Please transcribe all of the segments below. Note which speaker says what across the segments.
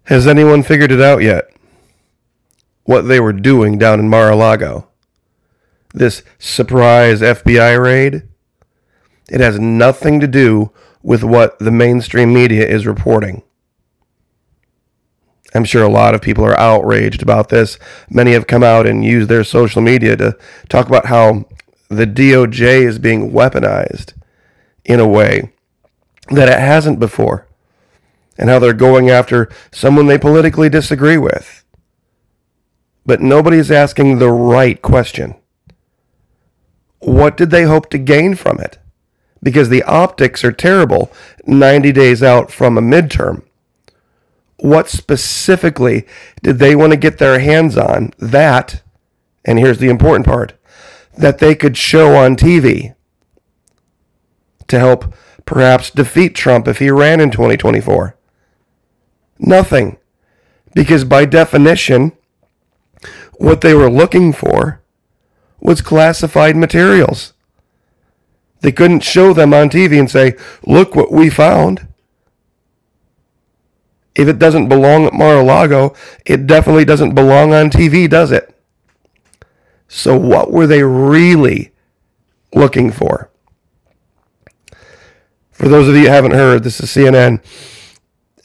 Speaker 1: Has anyone figured it out yet? What they were doing down in Mar-a-Lago? This surprise FBI raid? It has nothing to do with what the mainstream media is reporting. I'm sure a lot of people are outraged about this. Many have come out and used their social media to talk about how the DOJ is being weaponized in a way that it hasn't before, and how they're going after someone they politically disagree with. But nobody's asking the right question. What did they hope to gain from it? Because the optics are terrible 90 days out from a midterm. What specifically did they want to get their hands on that, and here's the important part, that they could show on TV to help perhaps defeat Trump if he ran in 2024? Nothing. Because by definition, what they were looking for was classified materials. They couldn't show them on TV and say, look what we found. If it doesn't belong at Mar-a-Lago, it definitely doesn't belong on TV, does it? So what were they really looking for? For those of you who haven't heard, this is CNN.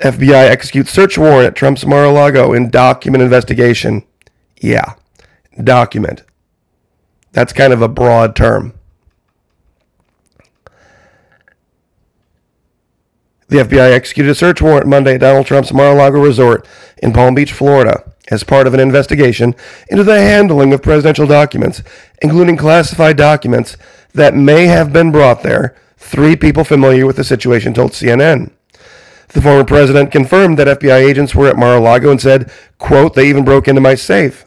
Speaker 1: FBI executes search warrant at Trump's Mar-a-Lago in document investigation. Yeah, document. That's kind of a broad term. The FBI executed a search warrant Monday at Donald Trump's Mar-a-Lago resort in Palm Beach, Florida, as part of an investigation into the handling of presidential documents, including classified documents that may have been brought there. 3 people familiar with the situation told CNN. The former president confirmed that FBI agents were at Mar-a-Lago and said, quote, they even broke into my safe.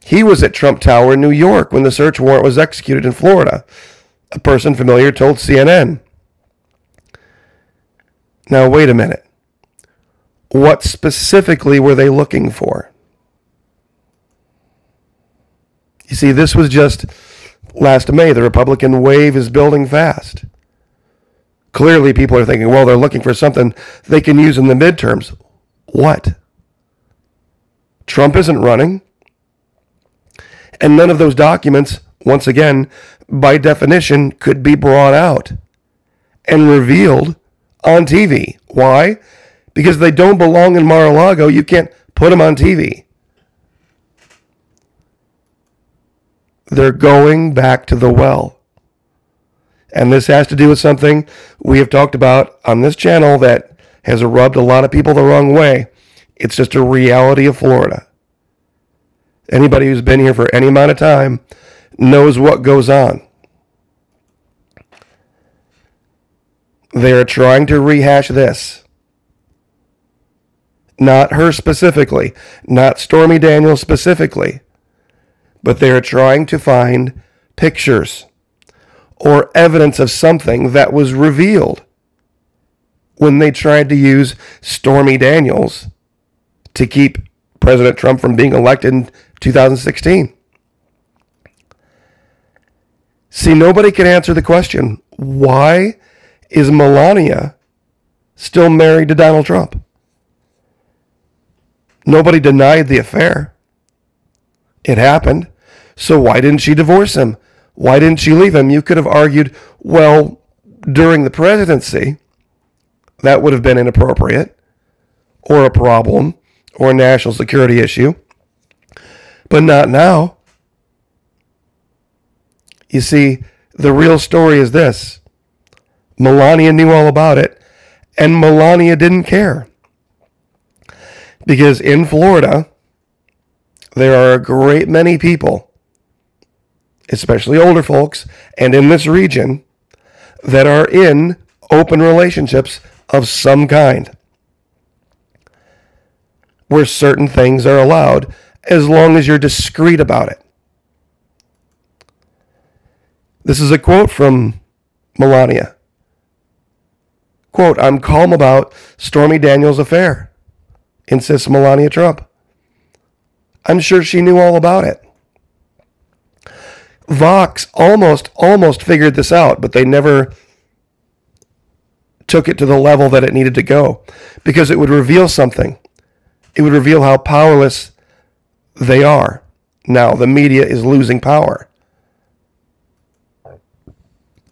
Speaker 1: He was at Trump Tower in New York when the search warrant was executed in Florida, a person familiar told CNN. Now, wait a minute. What specifically were they looking for? You see, this was just last May. The Republican wave is building fast. Clearly, people are thinking, well, they're looking for something they can use in the midterms. What? Trump isn't running. And none of those documents, once again, by definition, could be brought out and revealed on TV. Why? Because they don't belong in Mar-a-Lago. You can't put them on TV. They're going back to the well. And this has to do with something we have talked about on this channel that has rubbed a lot of people the wrong way. It's just a reality of Florida. Anybody who's been here for any amount of time knows what goes on. They are trying to rehash this. Not her specifically, not Stormy Daniels specifically, but they are trying to find pictures or evidence of something that was revealed when they tried to use Stormy Daniels to keep President Trump from being elected in 2016. See, nobody can answer the question, why is Melania still married to Donald Trump? Nobody denied the affair. It happened. So why didn't she divorce him? Why didn't she leave him? You could have argued, well, during the presidency, that would have been inappropriate or a problem or a national security issue, but not now. You see, the real story is this. Melania knew all about it, and Melania didn't care. Because in Florida, there are a great many people, especially older folks, and in this region, that are in open relationships of some kind, where certain things are allowed as long as you're discreet about it. This is a quote from Melania. Quote, I'm calm about Stormy Daniels' affair, insists Melania Trump. I'm sure she knew all about it. Vox almost figured this out, but they never took it to the level that it needed to go because it would reveal something It would reveal how powerless they are. Now, the media is losing power.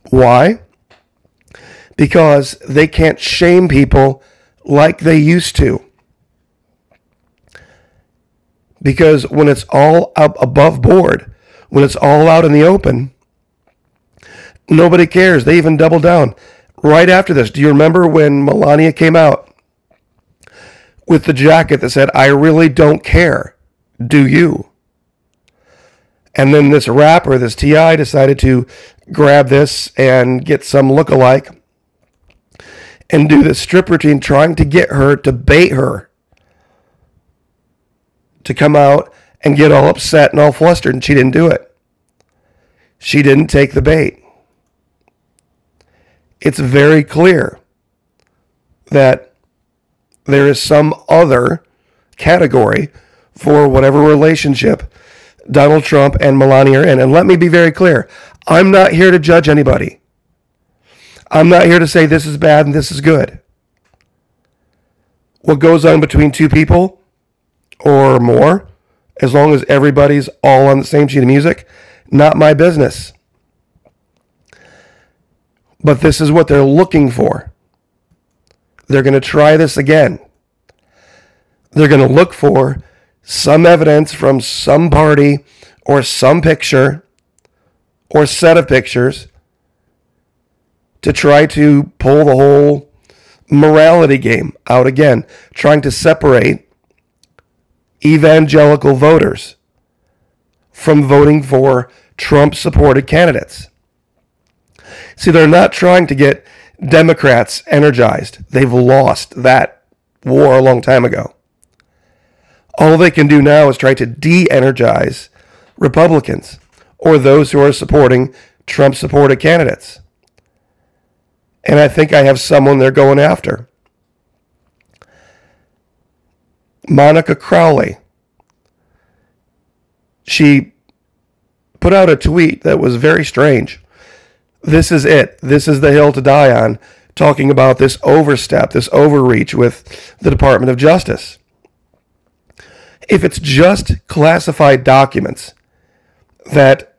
Speaker 1: Why? Because they can't shame people like they used to. Because when it's all up above board, when it's all out in the open, nobody cares. They even double down. Right after this, do you remember when Melania came out with the jacket that said, "I really don't care, do you?" And then this rapper, this T.I., decided to grab this and get some lookalike and do this strip routine trying to get her, to bait her to come out and get all upset and all flustered, and she didn't do it. She didn't take the bait. It's very clear that there is some other category for whatever relationship Donald Trump and Melania are in. And let me be very clear. I'm not here to judge anybody. I'm not here to say this is bad and this is good. What goes on between two people or more, as long as everybody's all on the same sheet of music, not my business. But this is what they're looking for. They're going to try this again. They're going to look for some evidence from some party or some picture or set of pictures to try to pull the whole morality game out again, trying to separate evangelical voters from voting for Trump-supported candidates. See, they're not trying to get Democrats energized. They've lost that war a long time ago. All they can do now is try to de-energize Republicans or those who are supporting Trump-supported candidates. And I think I have someone they're going after. Monica Crowley. She put out a tweet that was very strange. This is it. This is the hill to die on, talking about this overstep, this overreach with the Department of Justice. If it's just classified documents that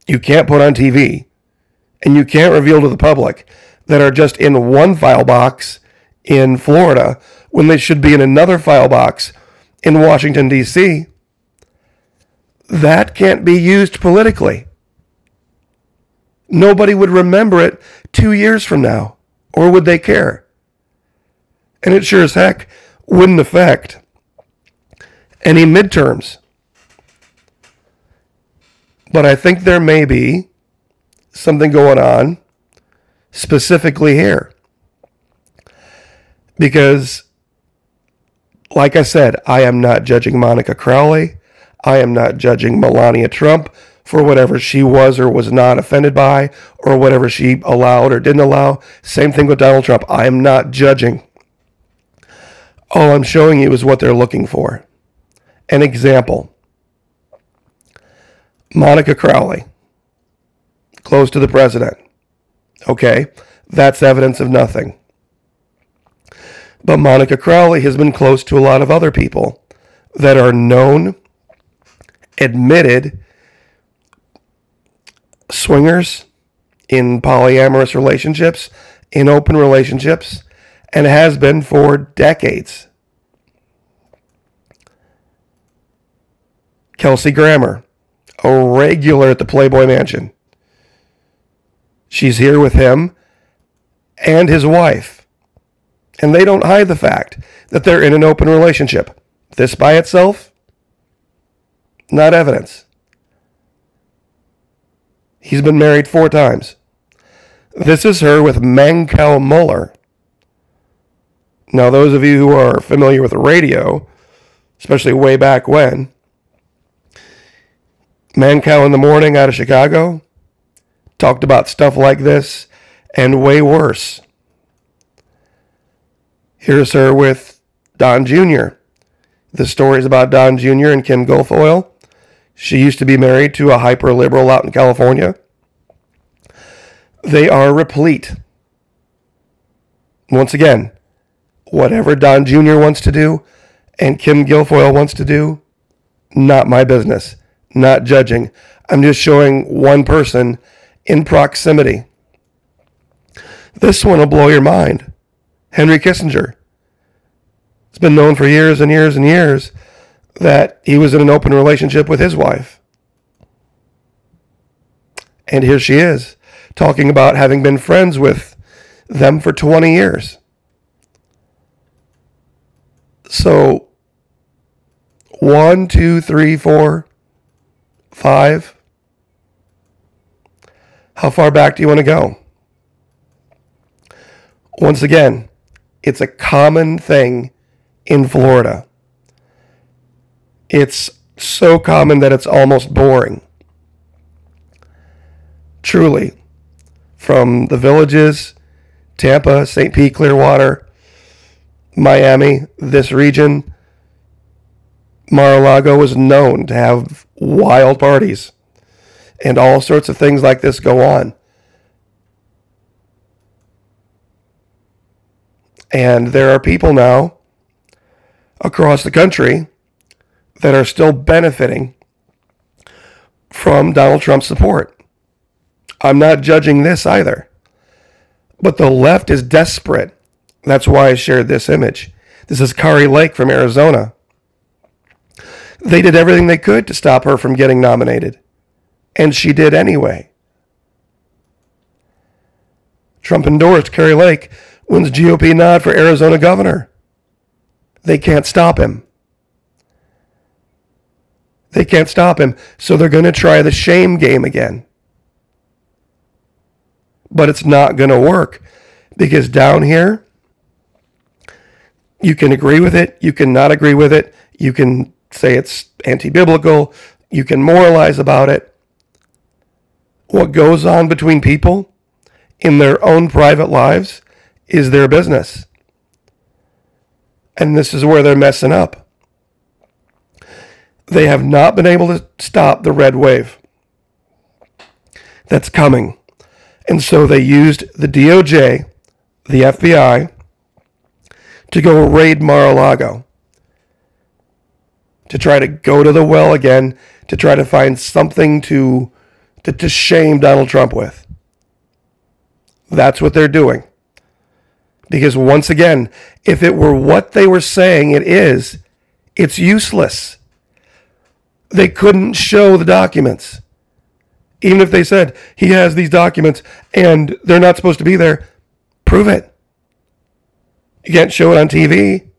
Speaker 1: you can't put on TV and you can't reveal to the public, that are just in one file box in Florida when they should be in another file box in Washington, D.C., that can't be used politically. Nobody would remember it 2 years from now, or would they care? And it sure as heck wouldn't affect any midterms. But I think there may be something going on specifically here. Because, like I said, I am not judging Monica Crowley. I am not judging Melania Trump for whatever she was or was not offended by, or whatever she allowed or didn't allow. Same thing with Donald Trump. I am not judging. All I'm showing you is what they're looking for. An example. Monica Crowley, close to the president. Okay, that's evidence of nothing. But Monica Crowley has been close to a lot of other people that are known, admitted swingers in polyamorous relationships, in open relationships, and has been for decades. Kelsey Grammer, a regular at the Playboy Mansion. She's here with him and his wife. And they don't hide the fact that they're in an open relationship. This by itself, not evidence. He's been married 4 times. This is her with Mancow Muller. Now, those of you who are familiar with the radio, especially way back when, Mancow in the Morning out of Chicago talked about stuff like this and way worse. Here's her with Don Jr. The stories about Don Jr. and Kim Guilfoyle. She used to be married to a hyper-liberal out in California. They are replete. Once again, whatever Don Jr. wants to do and Kim Guilfoyle wants to do, not my business. Not judging. I'm just showing one person in proximity. This one will blow your mind. Henry Kissinger. It's been known for years and years and years that he was in an open relationship with his wife. And here she is, talking about having been friends with them for 20 years. So, 1, 2, 3, 4, 5. How far back do you want to go? Once again, it's a common thing in Florida. It's so common that it's almost boring. Truly. From the Villages, Tampa, St. Pete, Clearwater, Miami, this region, Mar-a-Lago was known to have wild parties. And all sorts of things like this go on. And there are people now across the country that are still benefiting from Donald Trump's support. I'm not judging this either. But the left is desperate. That's why I shared this image. This is Kari Lake from Arizona. They did everything they could to stop her from getting nominated. And she did anyway. Trump endorsed Kari Lake, wins GOP nod for Arizona governor. They can't stop him. They can't stop him, so they're going to try the shame game again. But it's not going to work, because down here, you can agree with it, you can not agree with it, you can say it's anti-biblical, you can moralize about it. What goes on between people in their own private lives is their business. And this is where they're messing up. They have not been able to stop the red wave that's coming. And so they used the DOJ, the FBI, to go raid Mar-a-Lago, to try to go to the well again, to try to find something to shame Donald Trump with. That's what they're doing. Because once again, if it were what they were saying it is, it's useless. They couldn't show the documents. Even if they said, he has these documents and they're not supposed to be there, prove it. You can't show it on TV.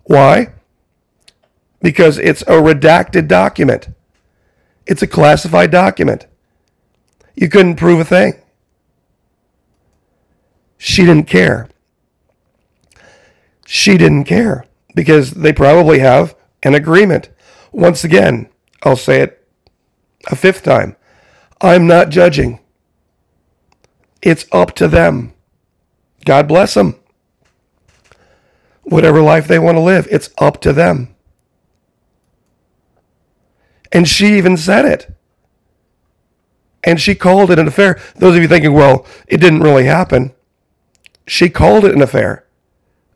Speaker 1: Why? Because it's a redacted document. It's a classified document. You couldn't prove a thing. She didn't care. She didn't care because they probably have an agreement. Once again, I'll say it a fifth time. I'm not judging. It's up to them. God bless them. Whatever life they want to live, it's up to them. And she even said it. And she called it an affair. Those of you thinking, well, it didn't really happen. She called it an affair.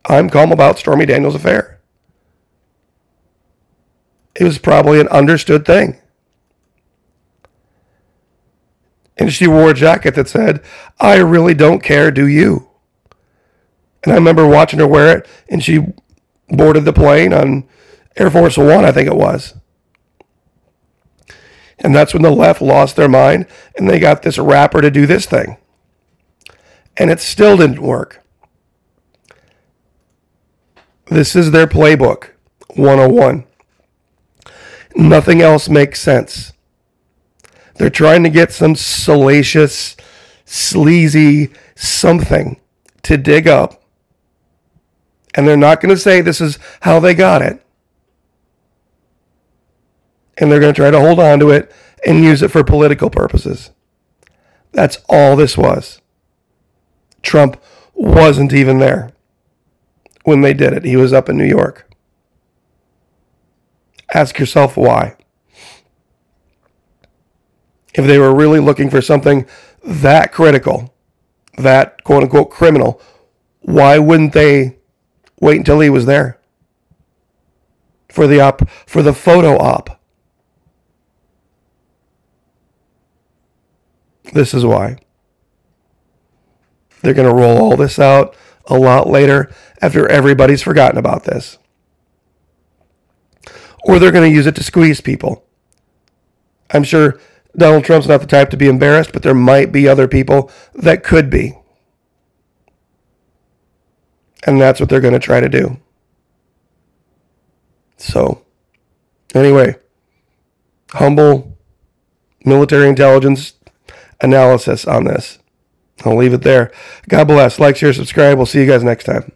Speaker 1: I'm calm about Stormy Daniels' affair. It was probably an understood thing. And she wore a jacket that said, I really don't care, do you? And I remember watching her wear it, and she boarded the plane on Air Force One, I think it was. And that's when the left lost their mind, and they got this rapper to do this thing. And it still didn't work. This is their playbook, 101. Nothing else makes sense. They're trying to get some salacious, sleazy something to dig up. And they're not going to say this is how they got it. And they're going to try to hold on to it and use it for political purposes. That's all this was. Trump wasn't even there when they did it. He was up in New York. Ask yourself why. If they were really looking for something that critical, that quote-unquote criminal, why wouldn't they wait until he was there? for the photo op. This is why. They're going to roll all this out a lot later after everybody's forgotten about this. Or they're going to use it to squeeze people. I'm sure Donald Trump's not the type to be embarrassed, but there might be other people that could be. And that's what they're going to try to do. So, anyway, humble military intelligence analysis on this. I'll leave it there. God bless. Like, share, subscribe. We'll see you guys next time.